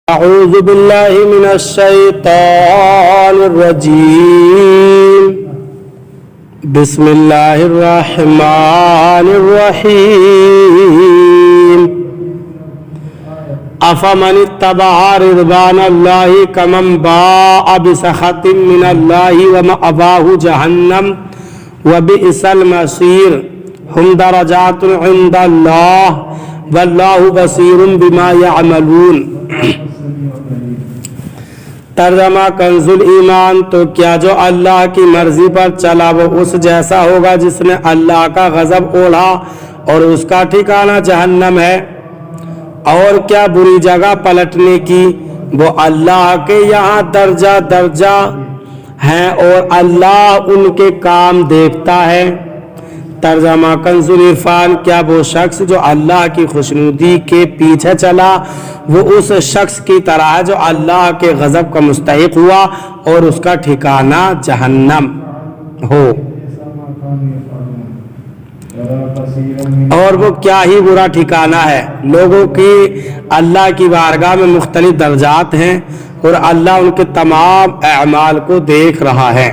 أعوذ بالله من الشيطان الرجيم بسم الله الرحمن الرحيم أفمن اتبع رضوان الله كمن باء بسخط من الله ومأواه جهنم وبئس المصير هم درجات عند الله والله بصير بما يعملون۔ ترجمہ کنزُ الایمان، تو کیا جو اللہ کی مرضی پر چلا وہ اس جیسا ہوگا جس نے اللہ کا غضب اوڑھا اور اس کا ٹھکانہ جہنم ہے؟ اور کیا بری جگہ پلٹنے کی؟ وہ اللہ کے یہاں درجہ درجہ ہیں اور اللہ ان کے کام دیکھتا ہے۔ ترجمہ کنزُ العرفان، کیا وہ شخص جو اللہ کی خوشنودی کے پیچھے چلا وہ اس شخص کی طرح ہے جو اللہ کے غضب کا مستحق ہوا اور اس کا ٹھکانہ جہنم ہو؟ اور وہ کیا ہی برا ٹھکانہ ہے۔ لوگوں کی اللہ کی بارگاہ میں مختلف درجات ہیں اور اللہ ان کے تمام اعمال کو دیکھ رہا ہے۔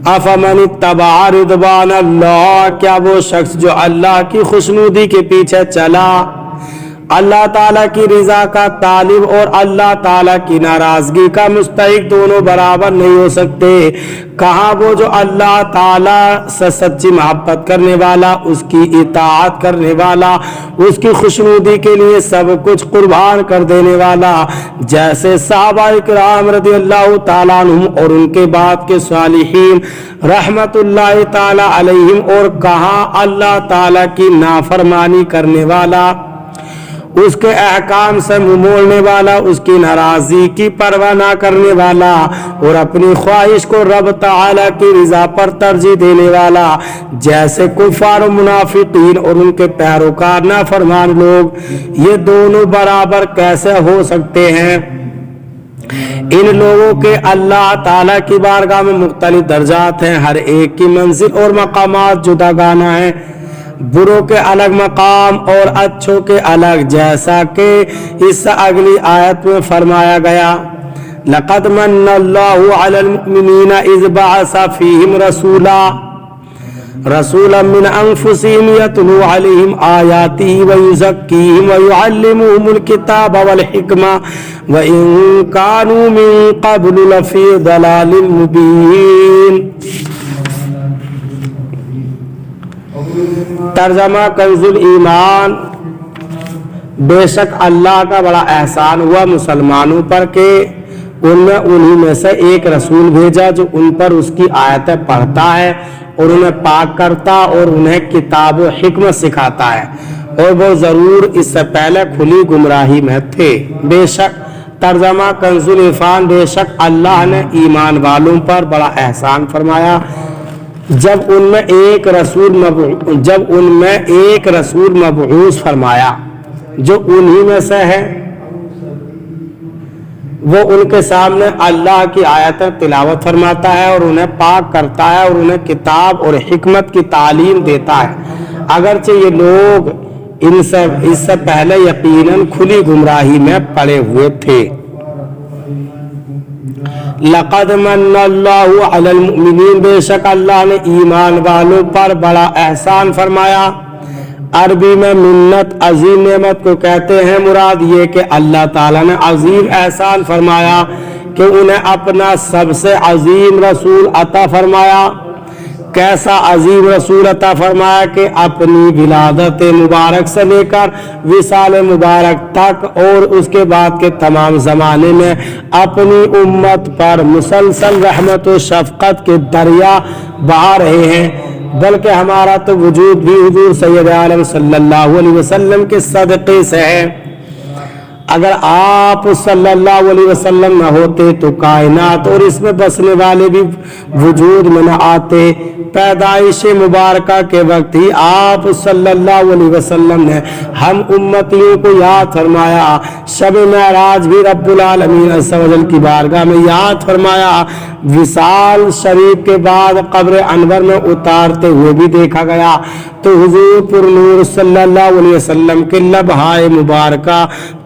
افمن اتبع رضوان اللہ، کیا وہ شخص جو اللہ کی خوشنودی کے پیچھے چلا، اللہ تعالیٰ کی رضا کا طالب اور اللہ تعالیٰ کی ناراضگی کا مستحق دونوں برابر نہیں ہو سکتے؟ کہاں وہ جو اللہ تعالیٰ سے سچی محبت کرنے والا، اس کی اطاعت کرنے والا، اس کی خوشنودی کے لیے سب کچھ قربان کر دینے والا، جیسے صحابہ کرام رضی اللہ تعالیٰ عنہم اور ان کے بعد کے صالحین رحمت اللہ تعالیٰ علیہم، اور کہاں اللہ تعالیٰ کی نافرمانی کرنے والا، اس کے احکام سے منہ موڑنے والا، اس کی ناراضی کی پرواہ نہ کرنے والا اور اپنی خواہش کو رب تعالیٰ کی رضا پر ترجیح دینے والا، جیسے کفار و منافقین اور ان کے پیروکار نافرمان لوگ، یہ دونوں برابر کیسے ہو سکتے ہیں؟ ان لوگوں کے اللہ تعالیٰ کی بارگاہ میں مختلف درجات ہیں، ہر ایک کی منزل اور مقامات جداگانہ ہیں، بروں کے الگ مقام اور اچھوں کے الگ، جیسا کہ اس اگلی آیت میں فرمایا گیا، لَقَدْ مَنَّ اللَّهُ عَلَى الْمُؤْمِنِينَ إِذْ بَعَثَ فِيهِمْ رَسُولًا مِّنْ أَنفُسِهِمْ يَتْلُو عَلَيْهِمْ آيَاتِهِ وَيُزَكِّيهِمْ وَيُعَلِّمُهُمُ الْكِتَابَ وَالْحِكْمَةَ وَإِن كَانُوا مِن قَبْلُ لَفِي ضَلَالٍ مُّبِينٍ۔ ترجمہ کنزُ الایمان، بے شک اللہ کا بڑا احسان ہوا مسلمانوں پر کہ ان میں انہی میں سے ایک رسول بھیجا جو ان پر اس کی آیتیں پڑھتا ہے اور انہیں پاک کرتا اور انہیں کتاب و حکمت سکھاتا ہے، اور وہ ضرور اس سے پہلے کھلی گمراہی میں تھے۔ بے شک ترجمہ کنزُ العرفان، بے شک اللہ نے ایمان والوں پر بڑا احسان فرمایا جب ان میں ایک رسول مبعوث فرمایا جو انہی میں سے ہے، وہ ان کے سامنے اللہ کی آیتیں تلاوت فرماتا ہے اور انہیں پاک کرتا ہے اور انہیں کتاب اور حکمت کی تعلیم دیتا ہے، اگرچہ یہ لوگ اس سے پہلے یقیناً کھلی گمراہی میں پڑے ہوئے تھے۔ لَقَدْ مَنَّ اللَّهُ عَلَى الْمُؤْمِنِينَ، بے شک اللہ نے ایمان والوں پر بڑا احسان فرمایا۔ عربی میں منت عظیم نعمت کو کہتے ہیں، مراد یہ کہ اللہ تعالیٰ نے عظیم احسان فرمایا کہ انہیں اپنا سب سے عظیم رسول عطا فرمایا۔ کیسا عظیم رسول عطا فرمایا کہ اپنی ولادت مبارک سے لے کر وصال مبارک تک اور اس کے بعد کے تمام زمانے میں اپنی امت پر مسلسل رحمت و شفقت کے دریا بہا رہے ہیں، بلکہ ہمارا تو وجود بھی حضور سید عالم صلی اللہ علیہ وسلم کے صدقے سے ہے۔ اگر آپ صلی اللہ علیہ وسلم نہ ہوتے تو کائنات اور اس میں بسنے والے بھی وجود میں نہ آتے۔ پیدائش مبارکہ کے وقت ہی آپ صلی اللہ علیہ وسلم نے ہم امتیوں کو یاد فرمایا، شب معراج بھی رب العالمین عز و جل کی بارگاہ میں یاد فرمایا، وصال شریف کے بعد قبر انور میں اتارتے ہوئے بھی دیکھا گیا، تو حضور پر نور صلی اللہ علیہ وسلم کے لبہائے مبارکہ